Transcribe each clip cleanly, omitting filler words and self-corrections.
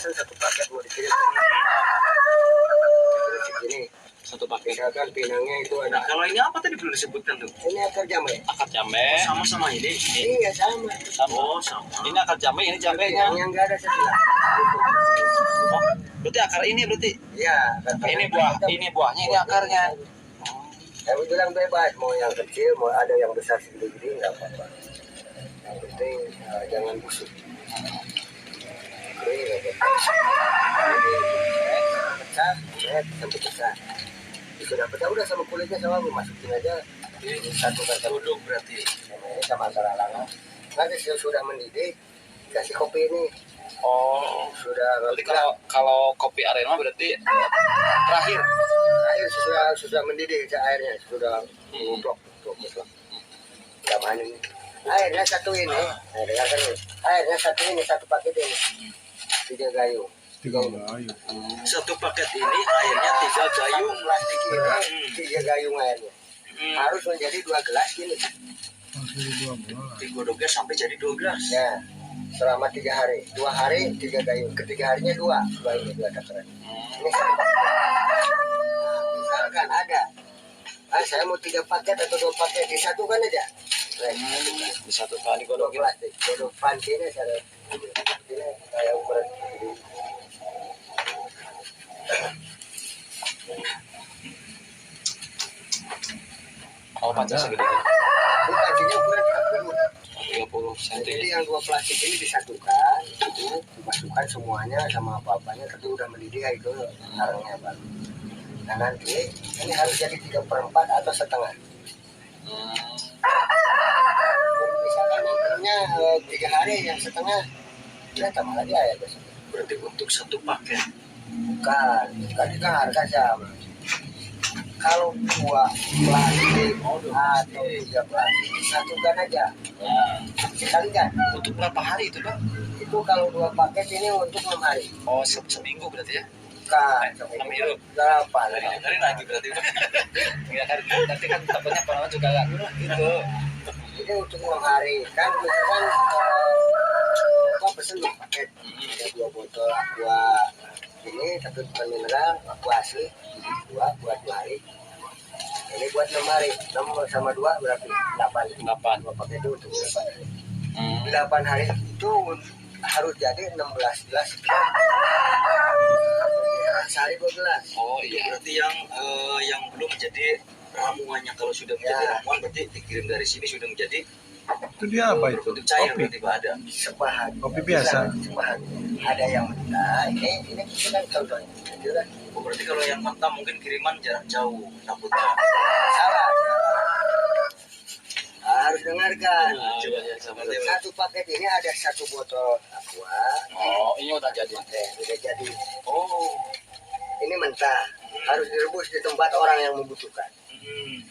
pesan satu paket mau dikirim segini. Satu paket. Misalkan pinangnya itu ada. Nah, kalau ini apa tadi belum disebutkan tuh? Ini akar jambe. Akar jambe. Sama-sama ini. Iya sama. Oh, sama. Ini akar jambe, ini jambenya. Yang enggak ada sebelah. Oh, berarti akar ini berarti. Iya. Ini buahnya, ini akarnya. Saya bilang bebas, mau yang kecil, mau ada yang besar segede-gede nggak apa-apa. Yang penting jangan busuk. Oke, pecah, sampai pecah. Sudah pecah udah sama kulitnya sama masukin aja. Satu kata Duduk berarti. ini sama karalangan. Nanti sudah mendidih, kasih kopi ini. Oh, Sudah berarti kalau kopi arena berarti terakhir. air sudah mendidih airnya sudah nguplok ini airnya satu ini airnya satu paket ini 3 gayung Satu paket ini airnya 3 gayung plastik ini 3 gayung airnya harus menjadi 2 gelas ini digodoknya sampai jadi 2 gelas ya selama 3 hari 2 hari 3 gayung ketiga harinya 2 ini 2 takaran ini satu paket. Misalkan ada saya mau 3 paket atau 2 paket disatukan aja Disatukan di godok plastik godok panci ini saya ukuran Oh, panjang segede ini pancinya ukuran 30 cm. jadi yang 2 plastik ini disatukan itu dimasukkan semuanya sama apa-apanya tapi udah mendidih itu arangnya baru nah nanti ini harus jadi 3/4 atau setengah misalkan ukurnya 3 hari yang setengah ya tambah lagi air besok berarti untuk satu paket bukan tadi kan harga sama kalau 2 plastik atau 3 plastik disatukan aja sekali kan Untuk berapa hari itu, Bang? itu kalau 2 paket ini untuk 6 hari Oh, seminggu berarti ya? bukan 6 hirup. 8 Hari lagi berarti. Enggak kan nanti kan takutnya penonton juga enggak gitu. ini untuk 6 hari kan misalkan apa pesen 2 paket ada 2 botol aqua ini tapi bukan mineral aqua asli 2 buat 2 hari ini buat 6 hari 6 sama 2 berarti 8 2 paket itu untuk 8 hari 8 hari itu harus jadi 16 gelas sehari 2 gelas Oh, itu iya. berarti yang belum menjadi ramuannya kalau sudah menjadi ramuan berarti dikirim dari sini sudah menjadi Itu dia apa itu? untuk cair Kopi. berarti Pak, ada sepahan Kopi biasa. sepahan ada yang mentah ini kan contohnya gitu kan oh, berarti kalau yang mentah mungkin kiriman jarak jauh takutnya salah harus dengarkan coba ya sama dia satu paket ini ada 1 botol aqua Oh, ini udah jadi. udah jadi Oh. ini mentah harus direbus di tempat orang yang membutuhkan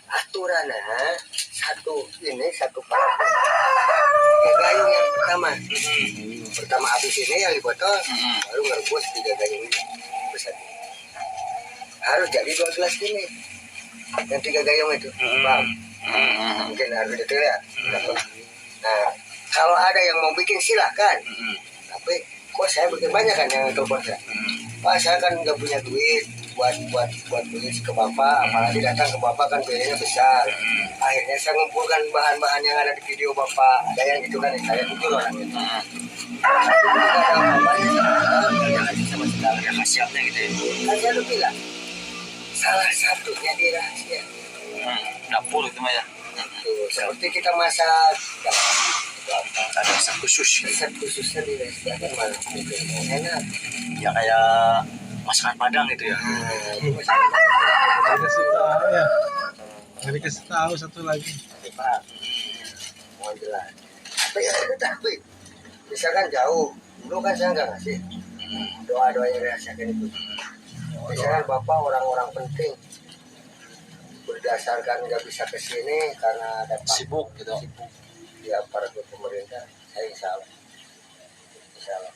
aturannya satu paket 3 gayung yang pertama habis ini yang di botol baru ngerebus 3 gayung ini besar harus jadi 2 gelas ini yang 3 gayung itu bang mungkin harus detail ya nah kalau ada yang mau bikin silahkan tapi kok saya bikin banyak kan yang telepon saya Pak saya kan nggak punya duit buat beli ke bapak apalagi datang ke bapak kan biayanya besar akhirnya saya ngumpulkan bahan-bahan yang ada di video bapak ada yang gitu kan saya jujur orangnya tapi tidak ada apa-apanya yang ngasih sama segala yang khasiatnya gitu ya kan saya udah bilang salah satunya di rahasia Dapur itu mah ya. tuh seperti kita masak ada resep khusus resep khususnya di rahasia kan malah enak ya kayak masakan Padang gitu ya itu masak Dikasih tahu ya. Jadi kasih tahu satu lagi. Pak, mohon jelas. Tapi misalkan jauh, dulu kan saya nggak ngasih doa-doa yang dirasakan itu. Misalkan bapak orang-orang penting berdasarkan nggak bisa ke sini karena ada Sibuk gitu. sibuk di aparatur pemerintah, saya insya Allah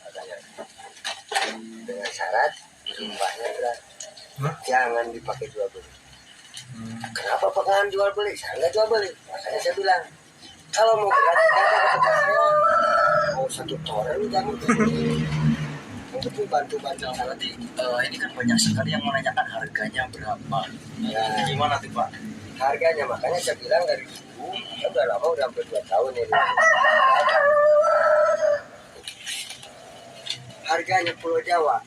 adanya dengan syarat sumpahnya berat. Jangan dipakai jual beli. Kenapa pengen jual beli? Saya nggak jual beli. Makanya saya bilang, kalau mau gratis datang ke tempat saya, mau 1 toren jangan beli. Yang itu bantu-bantu. Nah, berarti ini kan banyak sekali yang menanyakan harganya berapa. Ya. Gimana tuh Pak? Harganya makanya saya bilang dari dulu, ya udah lama, udah hampir 2 tahun ini. Harganya Pulau Jawa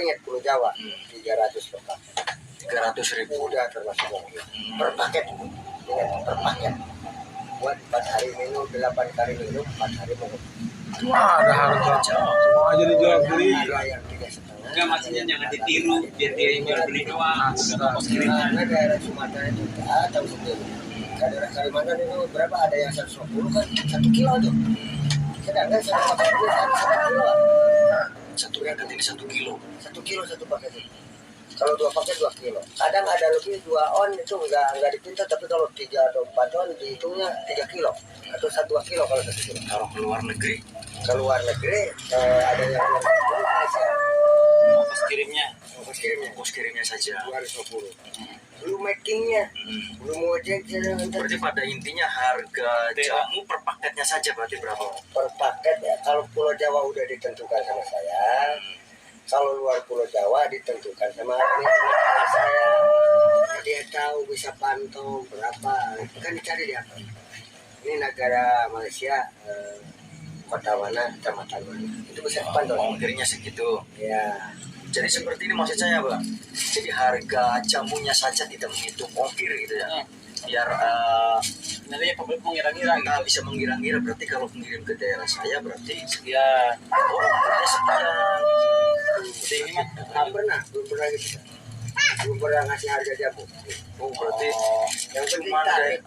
ingat Pulau Jawa 300 per paket. 300.000. Udah termasuk per paket, ingat per paket. Buat 4 hari minum, 8 kali minum, 4 hari minum. Wah, ada harga. Semua aja dijual beli. Ada yang 3,5. Enggak, maksudnya jangan ditiru biar dia yang jual beli doang. Bukan ongkos kirimnya. Karena daerah Sumatera itu nggak tahu sendiri. Daerah Kalimantan itu berapa, ada yang 120 kan 1 kilo tuh. Sedangkan 1 paket itu 1 kilo. Satu paket ini 1 kilo. 1 kilo 1 paket itu. Kalau 2 paket 2 kilo. Kadang ada lebih 2 on itu nggak dipinta, tapi kalau 3 atau 4 on dihitungnya 3 kilo atau 1 kilo kalau 1 kilo. Kalau ke luar negeri, Keluar negeri ada yang luar negeri Malaysia. Ongkos kirimnya. ongkos kirimnya saja. 250. Belum makingnya, belum ojek. Berarti pada intinya harga jamu per paketnya saja berarti berapa? Per paket ya. Kalau Pulau Jawa udah ditentukan sama saya. Kalau luar Pulau Jawa ditentukan sama admin saya. Dia tahu, bisa pantau berapa. Kan dicari dia. Ini negara Malaysia, kota mana, kecamatan mana. Itu bisa dipantau. Ongkirnya segitu. Ya. Jadi seperti ini maksud saya, Bang. Jadi harga jamunya saja tidak menghitung ongkir gitu ya. Biar Nanti pembeli mengira-ngira gitu. bisa mengira-ngira, berarti kalau mengirim ke daerah saya berarti Sekian. oh ongkirnya sekian. Jadi ini mah Belum pernah gitu. Belum pernah ngasih harga jamu. Oh berarti Yang penting cuma tarif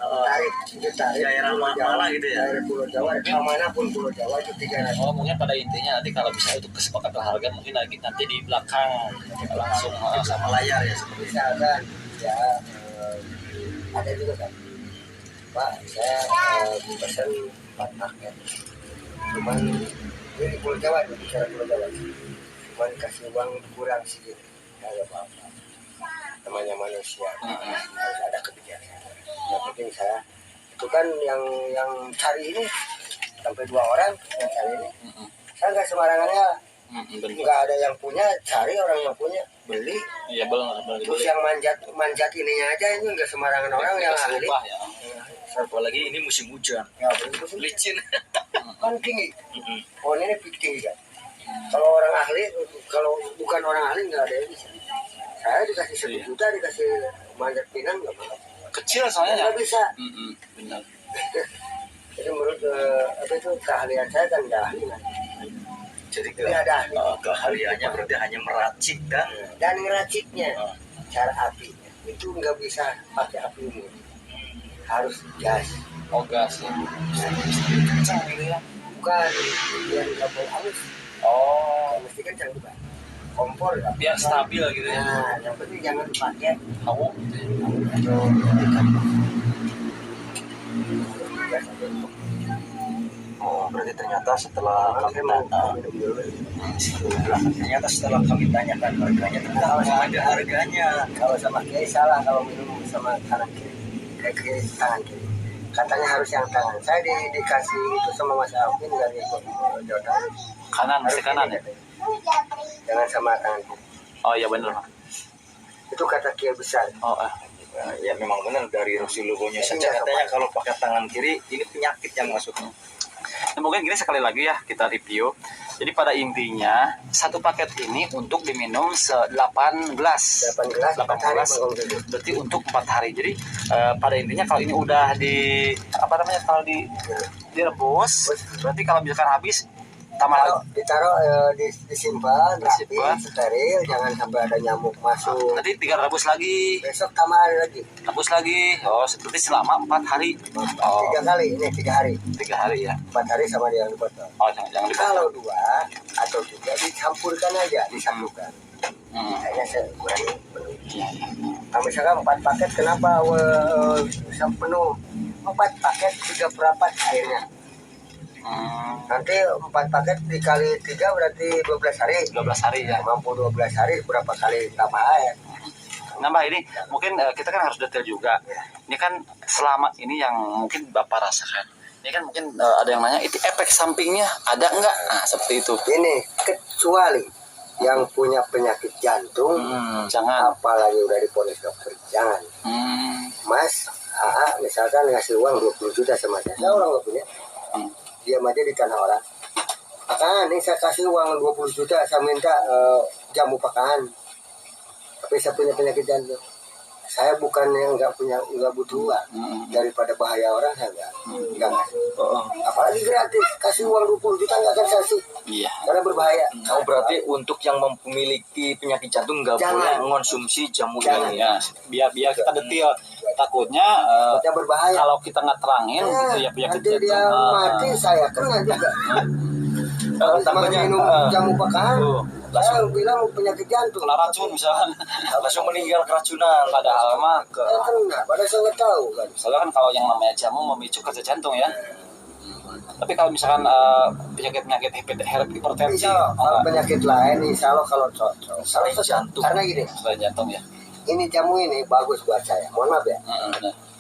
daerah mana gitu ya? Daerah Pulau Jawa, kemanapun Pulau Jawa itu 300. Oh, mungkin pada intinya nanti kalau bisa untuk kesepakatan harga mungkin nanti di belakang langsung sama layar ya seperti itu. Misalkan ya ada juga kan, Pak saya pesan 4 paket, cuman ini di Pulau Jawa, itu bicara Pulau Jawa, cuman kasih uang kurang sedikit, nggak apa-apa, namanya manusia, harus ada kebijakan. Yang penting saya itu kan yang cari ini sampai 2 orang yang cari ini, saya nggak sembarangannya. Nggak ada yang punya, cari orang yang punya, beli. Iya, belum Terus yang manjat ininya aja, ini nggak sembarangan orang yang ahli. ya. Apalagi ini musim hujan, Ya, begitu. licin. Kan tinggi. Pohon ini tinggi kan. Kalau orang ahli, kalau bukan orang ahli nggak ada yang bisa. Saya dikasih 1 juta, dikasih manjat pinang nggak apa. Kecil soalnya Nggak bisa. Benar. Jadi menurut apa itu keahlian saya kan nggak ahli kan. Jadi Ini ada ahli. keahliannya berarti hanya meracik kan? Dan ngeraciknya cara api itu nggak bisa pakai api umum, harus gas. Oh, gas ya. Kencang gitu ya, bukan biar nggak bau halus. Oh, Mesti kencang bukan, kompor ya. biar stabil gitu ya. Nah, yang penting jangan dipakai Hawu gitu ya. atau Oh berarti ternyata setelah kami ternyata setelah kami tanyakan harganya ternyata ada harganya. kalau sama kiri salah, kalau minum sama kanan kiri, kayak kiri tangan kiri. Katanya harus yang tangan. Saya dikasih itu sama Mas Alvin dari Jawa Tengah. Kanan, mesti kanan ya. Jangan sama tangan kiri. Oh iya benar. Itu kata kiai besar. Oh, Ya memang benar dari logonya saja katanya kalau pakai tangan kiri ini penyakit yang masuknya. Nah, mungkin gini sekali lagi ya kita review. Jadi pada intinya 1 paket ini untuk diminum 8 gelas. 8 gelas, 4 hari Berarti untuk 4 hari. Jadi pada intinya kalau ini udah kalau direbus, berarti kalau misalkan habis tambah lagi. ditaruh disimpan rapi, steril, jangan sampai ada nyamuk masuk. Nanti tinggal rebus lagi, Besok tambah ada lagi. rebus lagi. Oh, seperti selama 4 hari. 3 kali, ini 3 hari. 3 hari ya. 4 hari sama dia yang dipotong. Oh, jangan dipotong. Kalau 2 atau 3 dicampurkan aja, disatukan. Kayaknya saya kurang penuh. Nah, misalkan 4 paket, kenapa bisa penuh? 4 paket 3 perapat airnya. Nanti 4 paket dikali 3 berarti 12 hari. 12 hari ya. Mampu 12 hari, berapa kali tambah air? Nambah ini mungkin kita kan harus detail juga. Ini kan selama ini yang mungkin Bapak rasakan. Ini kan mungkin ada yang nanya, itu efek sampingnya ada nggak? Nah, seperti itu. Ini kecuali yang punya penyakit jantung, Jangan. apalagi udah diponis dokter, jangan. Mas, misalkan ngasih uang 20 juta sama saya orang nggak punya, diam aja di tanah orang. Pakaan, ini saya kasih uang 20 juta, saya minta jamu pakaan. Tapi saya punya penyakit jantung. Saya bukan yang nggak butuh uang. Daripada bahaya orang, saya nggak ngasih. Apalagi gratis, kasih uang 20 juta nggak akan saya kasih. Iya. Karena berbahaya. Oh, berarti untuk yang memiliki penyakit jantung nggak Jangan. boleh mengonsumsi jamu Jangan. ini. Ya, biar kita detil. Takutnya Takutnya berbahaya. kalau kita nggak terangin gitu ya penyakit nanti dia jantung. mati, saya kena juga. Kalau Tangganya, minum jamu pakaan, Tuh, saya bilang penyakit jantung. kena racun misalnya. langsung meninggal keracunan. Padahal mah Saya kena, padahal saya nggak tahu kan. soalnya kan kalau yang namanya jamu memicu kerja jantung ya. Tapi kalau misalkan penyakit hipertensi, Insya Allah, kalau penyakit lain, insya Allah kalau cocok. Selain jantung. Karena gini, selain jantung ya. ini jamu ini bagus buat saya. Mohon maaf ya,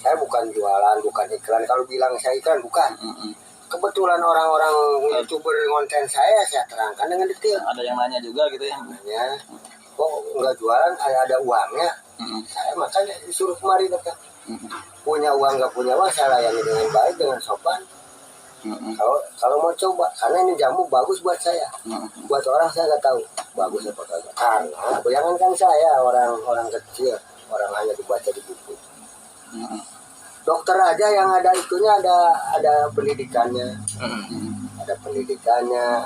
saya bukan jualan, bukan iklan. Kalau bilang saya iklan, bukan. Kebetulan orang-orang YouTuber konten saya terangkan dengan detail. Ada yang nanya juga gitu ya. Ya, kok nggak jualan, ada uangnya. Saya makanya disuruh kemari dokter. Punya uang nggak punya uang, saya layani dengan baik, dengan sopan. Kalau mau coba, karena ini jamu bagus buat saya. Buat orang saya nggak tahu bagus apa kagak. Karena bayangkan saya orang kecil, orang hanya dibaca di buku. Dokter aja yang ada itunya, ada pendidikannya,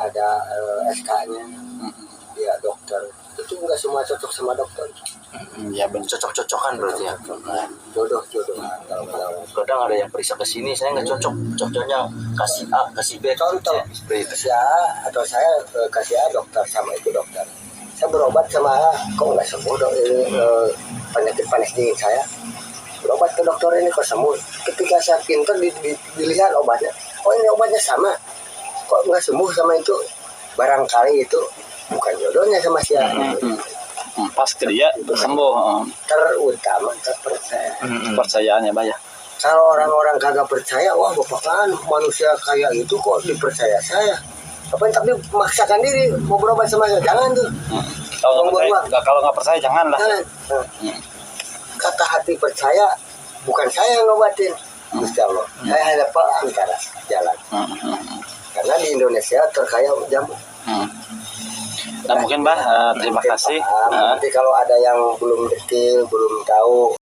ada SK-nya, dia dokter. Itu nggak semua cocok sama dokter. Ya benar. Cocok-cocokan berarti ya. Jodoh. Kadang ada yang periksa ke sini, saya nggak cocok. Cocoknya kasih A, kasih B. Contoh, Seperti itu. kasih A atau saya kasih A dokter sama itu dokter. Saya berobat sama A, kok nggak sembuh penyakit panas dingin saya. Berobat ke dokter ini kok sembuh. Ketika saya pintar dilihat obatnya, oh ini obatnya sama, kok nggak sembuh sama itu. Barangkali itu bukan jodohnya sama si A. Pas ke dia sembuh. Terutama terpercaya. Kepercayaannya banyak. Kalau orang-orang kagak percaya, wah bapak kan manusia kayak itu kok dipercaya saya. Tapi memaksakan diri mau berobat sama saya, jangan tuh. Kalau nggak percaya jangan lah. Jangan. Kata hati percaya, bukan saya yang ngobatin, Gusti Allah. Saya hanya perantara jalan. Karena di Indonesia terkaya jamu. Nah mungkin Mbah, terima kasih. Nanti kalau ada yang belum detail, belum tahu,